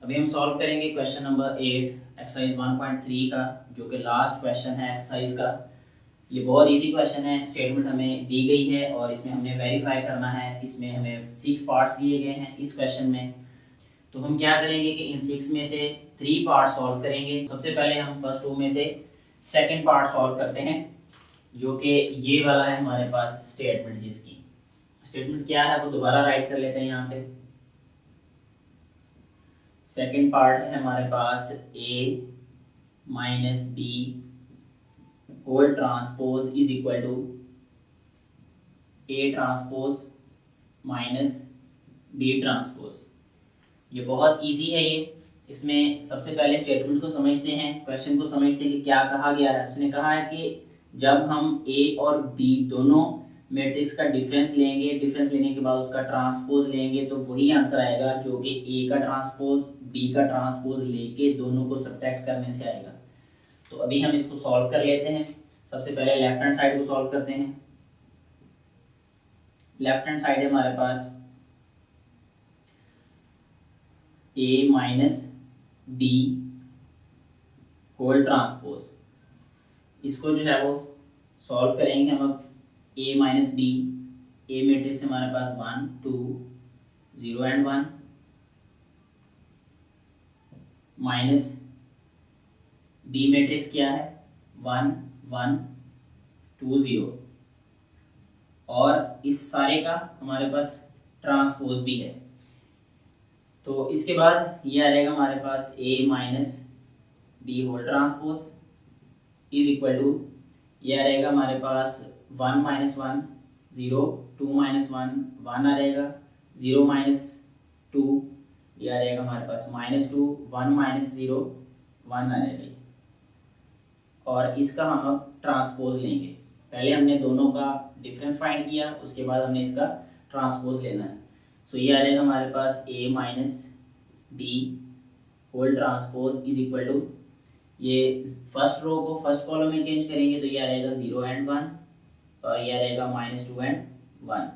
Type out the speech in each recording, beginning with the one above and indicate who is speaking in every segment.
Speaker 1: अभी हम सॉल्व करेंगे क्वेश्चन नंबर 8 एक्सरसाइज 1.3 का, जो कि लास्ट क्वेश्चन है एक्सरसाइज का। ये बहुत इजी क्वेश्चन है। स्टेटमेंट हमें दी गई है और इसमें हमने वेरीफाई करना है। इसमें हमें 6 पार्ट्स दिए गए हैं इस क्वेश्चन में। तो हम क्या करेंगे कि इन 6 में से 3 पार्ट सॉल्व करेंगे। सबसे पहले हम फर्स्ट 2 में से सेकंड पार्ट सॉल्व करते हैं, जो कि ये वाला है हमारे पास स्टेटमेंट। जिसकी स्टेटमेंट क्या है वो दोबारा राइट कर लेते हैं यहाँ पे। सेकंड पार्ट है हमारे पास a minus B whole transpose is equal to a transpose minus b transpose. ये बहुत इजी है ये। इसमें सबसे पहले स्टेटमेंट को समझते हैं, क्वेश्चन को समझते हैं कि क्या कहा गया है। उसने कहा है कि जब हम a और b दोनों मैट्रिक्स का डिफरेंस लेंगे, डिफरेंस लेने के बाद उसका ट्रांसपोज लेंगे, तो वही आंसर आएगा जो कि a का ट्रांसपोज b का ट्रांसपोज लेके दोनों को सब्ट्रैक्ट करने से आएगा। तो अभी हम इसको सॉल्व कर लेते हैं। सबसे पहले लेफ्ट हैंड साइड को सॉल्व करते हैं। लेफ्ट हैंड साइड है हमारे पास a minus B whole transpose. इसको जो है वो सॉल्व करेंगे हम। अब a minus B, A matrix हमारे पास 1 2 0 एंड 1 माइनस बी मैट्रिक्स क्या है 1 1 2 0, और इस सारे का हमारे पास ट्रांसपोज भी है। तो इसके बाद ये आ जाएगा हमारे पास a minus B whole transpose is equal to, ये आ रहेगा हमारे पास 1 माइनस 1 0, 2 माइनस 1 1 आ रहेगा, 0 माइनस 2 ये आ रहेगा हमारे पास माइनस 2, 1 माइनस 0 1 आ रहेगा। और इसका हम अब ट्रांसपोज लेंगे। पहले हमने दोनों का डिफरेंस फाइंड किया, उसके बाद हमने इसका ट्रांसपोज लेना है। सो ये आ जाएगा हमारे पास a minus B whole transpose is equal to, ये फर्स्ट रो को फर्स्ट कॉलम में चेंज करेंगे तो ये आ रहेगा 0 एंड 1, और ये आ रहेगा माइनस 2 एंड 1।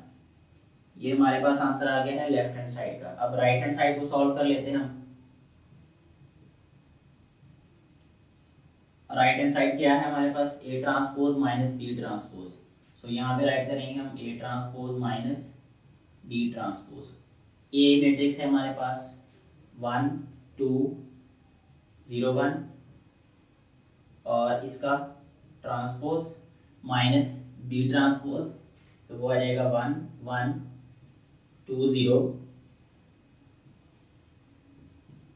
Speaker 1: ये हमारे पास आंसर आ गया है लेफ्ट हैंड साइड का। अब राइट हैंड साइड को सॉल्व कर लेते हैं हम। राइट हैंड साइड क्या है हमारे पास a transpose minus B transpose. So यहाँ पे राइट करेंगे हम a transpose minus B transpose. A matrix है हमारे पास 1 2 0 1, और इसका ट्रांसपोज माइनस बी ट्रांसपोज, तो वो आ जाएगा 1 1 2 0,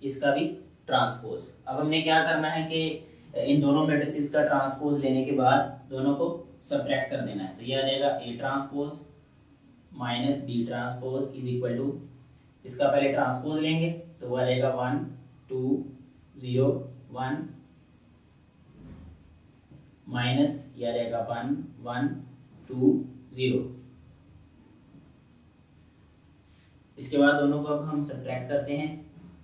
Speaker 1: इसका भी ट्रांसपोज। अब हमने क्या करना है कि इन दोनों मैट्रिसेस का ट्रांसपोज लेने के बाद दोनों को सब्ट्रैक्ट कर देना है। तो ये आ जाएगा a transpose minus B transpose is equal to, इसका पहले ट्रांसपोज लेंगे तो वो आ जाएगा 1 2 0 1 माइनस ये आ जाएगा 1 1 2 0। इसके बाद दोनों को अब हम सब्ट्रैक्ट करते हैं।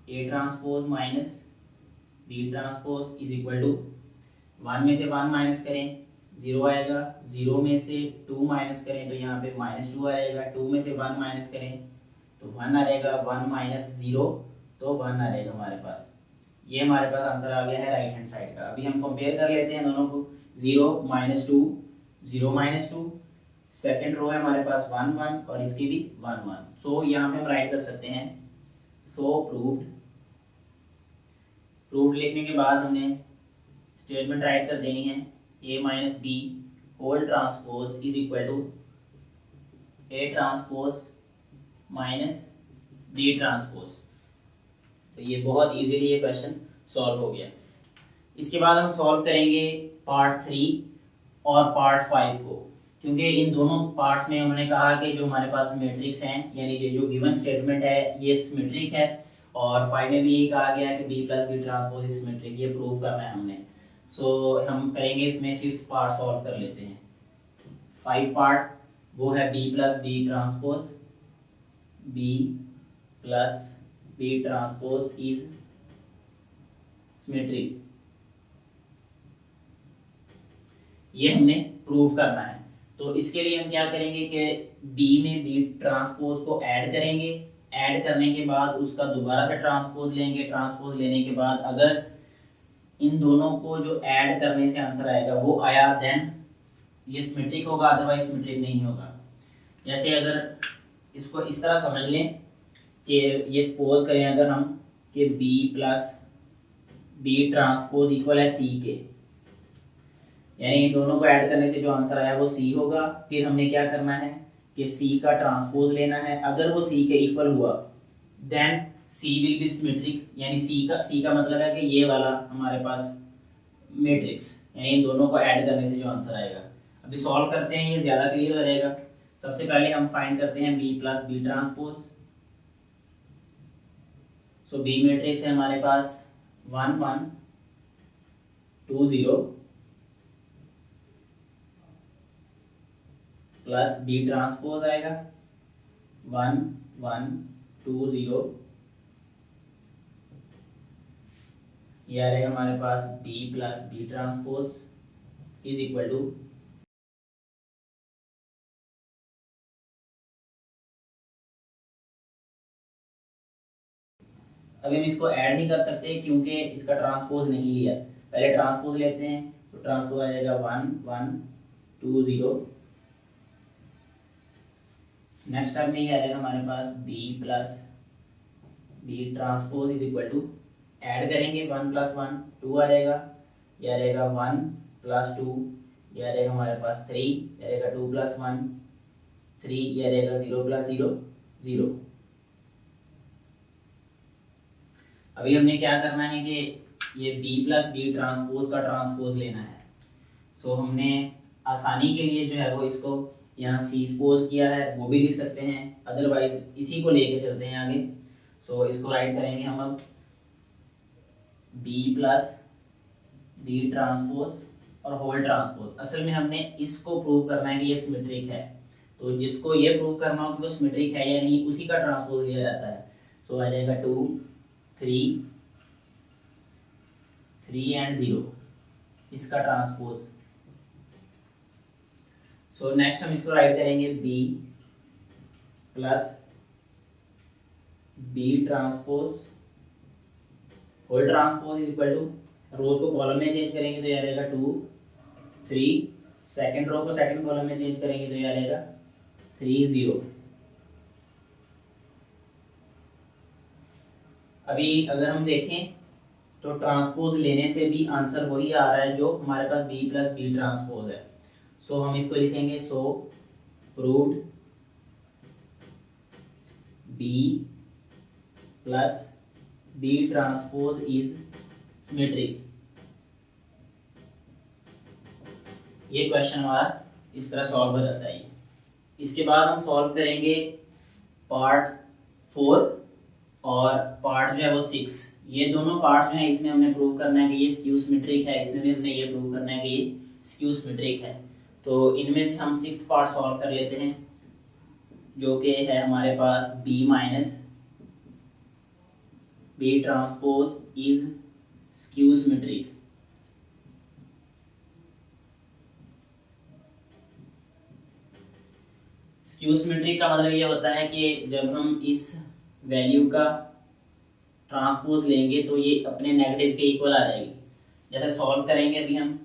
Speaker 1: a transpose minus B transpose is equal to, 1 में से 1 माइनस करें 0 आएगा, 0 में से 2 माइनस करें तो यहाँ पे माइनस 2 आएगा, 2 में से 1 माइनस करें तो 1 आ जाएगा, 1 माइनस 0 तो 1 आ जाएगा हमारे पास। ये हमारे पास आंसर आ गया है राइट हैंड साइड का। अभी हम कंपेयर कर लेते हैं दोनों को। 0 माइनस 2 0 माइनस 2, सेकेंड रो है हमारे पास 1 1 और इसकी भी 1 1। सो यहाँ पे हम राइट कर सकते हैं सो प्रूव्ड। प्रूव्ड लिखने के बाद हमने स्टेटमेंट राइट कर देनी है a minus B whole transpose is equal to a transpose minus b transpose. तो ये बहुत इजीली ये क्वेश्चन सॉल्व हो गया। इसके बाद हम सॉल्व करेंगे पार्ट 3 और पार्ट 5 को, क्योंकि इन दोनों पार्ट्स में उन्होंने कहा कि जो हमारे पास मैट्रिक्स हैं, यानी ये जो गिवन स्टेटमेंट है ये सिमेट्रिक है, और 5 में भी यही कहा गया है कि b plus B transpose is symmetric. ये प्रूव करना है हमने। सो हम करेंगे इसमें 5th पार्ट सॉल्व कर लेते हैं। 5 पार्ट वो है b plus B transpose, b plus B transpose is symmetric. ये हमने प्रूव करना है। तो इसके लिए हम क्या करेंगे कि b में b ट्रांसपोज को ऐड करेंगे ऐड करने के बाद उसका दोबारा से ट्रांसपोज लेंगे, ट्रांसपोज लेने के बाद अगर इन दोनों को जो ऐड करने से आंसर आएगा वो आया, देन ये सिमेट्रिक होगा, अदरवाइज सिमेट्रिक नहीं होगा। जैसे अगर इसको इस तरह समझ लें कि ये सपोज करें अगर हम कि B plus B transpose equal है सी के, यानी इन दोनों को ऐड करने से जो आंसर आया वो सी होगा। फिर हमने क्या करना है कि सी का ट्रांसपोज लेना है, अगर वो सी के इक्वल हुआ then C will be symmetric, यानी सी का मतलब है कि ये वाला हमारे पास मैट्रिक्स, यानी इन दोनों को ऐड करने से जो आंसर आएगा। अभी सॉल्व करते हैं, ये ज़्यादा क्लियर हो जाएगा। सबसे पहले हम फाइंड करते हैं बी प्लस बी ट्रांसपोज। सो बी मैट्रिक्स है हमारे पास 1 1 2 0 प्लस बी ट्रांसपोज आएगा 1 1 2 0, ये आ रहेगा हमारे पास B plus B transpose is equal to अभी हम इसको ऐड नहीं कर सकते क्योंकि इसका ट्रांसपोज नहीं लिया। पहले ट्रांसपोज लेते हैं, तो ट्रांसपोज आ जाएगा 1 1 2 0। नेक्स्ट टाइम में ये आ जाएगा हमारे पास B plus B transpose is equal to, add करेंगे 1 प्लस 1 2 आ जाएगा, ये आ जाएगा 1 प्लस 2, ये आ जाएगा हमारे पास 3, ये आ जाएगा 2 प्लस 1 3, ये आ जाएगा 0 प्लस 0 0। अभी हमने क्या करना है कि ये b प्लस बी ट्रांसपोज का ट्रांसपोज लेना है। सो हमने आसानी के लिए जो है वो इसको यहाँ सी सपोज किया है, वो भी लिख सकते हैं, अदरवाइज इसी को लेके चलते हैं आगे। सो इसको राइट करेंगे हम अब b प्लस बी ट्रांसपोज और होल ट्रांसपोज। असल में हमने इसको प्रूव करना है कि ये सिमेट्रिक है, तो जिसको ये प्रूव करना हो कि वो सिमेट्रिक है या नहीं उसी का ट्रांसपोज लिया जाता है। सो आ जाएगा 2 3 3 एंड 0, इसका ट्रांसपोज। सो नेक्स्ट हम इसको राइट करेंगे b plus B transpose whole transpose is equal to, rows को कॉलम में चेंज करेंगे तो यह रहेगा 2 3, सेकंड रो को सेकंड कॉलम में चेंज करेंगे तो यह रहेगा 3 0। अभी अगर हम देखें तो ट्रांसपोज लेने से भी आंसर वही आ रहा है जो हमारे पास b प्लस बी ट्रांसपोज है। सो हम इसको लिखेंगे so proved b plus B transpose is symmetric. ये क्वेश्चन हमारा इस तरह सॉल्व हो जाता है। इसके बाद हम सॉल्व करेंगे पार्ट 4 और पार्ट जो है वो 6। ये दोनों पार्ट्स जो हैं इसमें हमने प्रूव करना है कि ये स्क्यू सिमेट्रिक है, इसमें भी हमने ये प्रूव करना है कि ये स्क्यू सिमेट्रिक है। तो इनमें से हम 6th पार्ट सॉल्व कर लेते हैं जो कि है हमारे पास b minus B transpose is skew symmetric. Skew symmetric का मतलब ये होता है कि जब हम इस वैल्यू का ट्रांसपोज लेंगे तो ये अपने नेगेटिव के इक्वल आ जाएगी। जैसे सॉल्व करेंगे अभी हम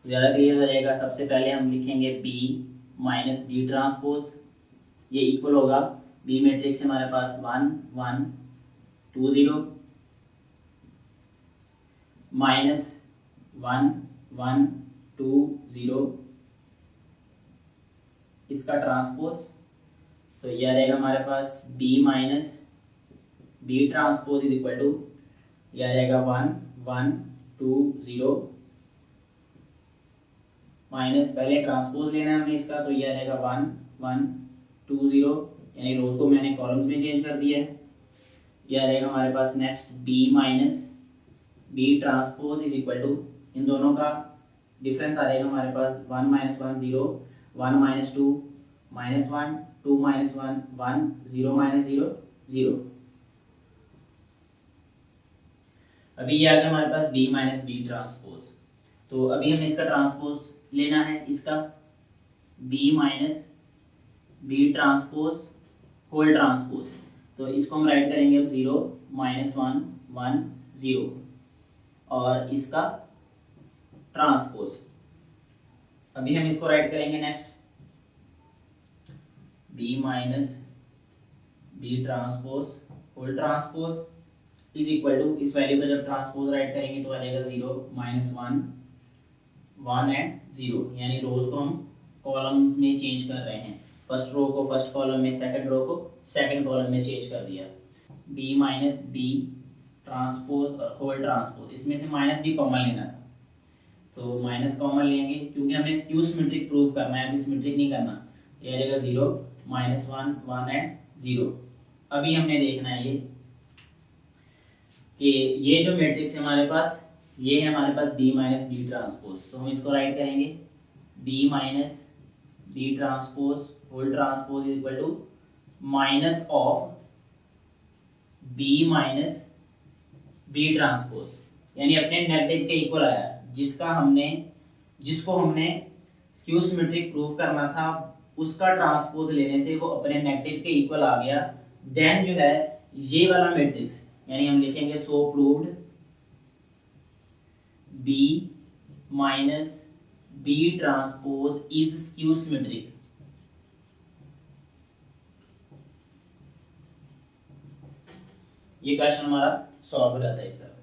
Speaker 1: ज़्यादा क्लियर हो जाएगा। सबसे पहले हम लिखेंगे b माइनस बी ट्रांसपोज, ये इक्वल होगा बी मैट्रिक्स हमारे पास 1 1 2 0 माइनस 1 1 2 0, इसका ट्रांसपोज। तो यह आ जाएगा हमारे पास b minus B transpose is equal to, यह आ जाएगा 1 1 2 0 माइनस पहले ट्रांसपोज लेना है हमने इसका, तो यह आ जाएगा 1 1 2 0, यानी रोज को मैंने कॉलम्स में चेंज कर दिया है। यह आ जाएगा हमारे पास next b minus B transpose is equal to, इन दोनों का डिफरेंस आ जाएगा हमारे पास 1 minus 1 0 1 minus 2 minus 1 2 minus 1 1 0 minus 0 0। अभी ये आ गया हमारे पास b माइनस बी ट्रांसपोज। तो अभी हमें इसका ट्रांसपोज लेना है, इसका b minus B transpose whole transpose. तो इसको हम राइट करेंगे अब 0 -1 1 0 और इसका ट्रांसपोज। अभी हम इसको राइट करेंगे next b minus B transpose whole transpose is equal to, इस वैल्यू का जब ट्रांसपोज राइट करेंगे तो आ जाएगा 0 -1 1 एंड 0, यानी रोज को हम कॉलम्स में चेंज कर रहे हैं। फर्स्ट रो को फर्स्ट कॉलम में, सेकंड रो को सेकंड कॉलम में चेंज कर दिया। b माइनस बी ट्रांसपोज और होल ट्रांसपोज, इसमें से माइनस भी कॉमन लेना था तो माइनस कॉमन लेंगे क्योंकि हमें स्क्यू सिमेट्रिक प्रूव करना है, अभी सिमेट्रिक नहीं करना। ये आ जाएगा 0 -1 1 एंड 0। अभी हमने देखना है ये कि ये जो मैट्रिक्स है हमारे पास, ये है हमारे पास b माइनस बी ट्रांसपोज। तो हम इसको राइट करेंगे b minus B transpose whole transpose is equal to minus of b minus B transpose, यानी अपने नेगेटिव के इक्वल आया, जिसको हमने स्क्यू सिमेट्रिक प्रूव करना था उसका ट्रांसपोज लेने से वो अपने नेगेटिव के इक्वल आ गया। देन जो है ये वाला मैट्रिक्स, यानी हम लिखेंगे so proved b minus B transpose is skew symmetric. ये क्वेश्चन हमारा सॉल्व हो जाता है इस तरह।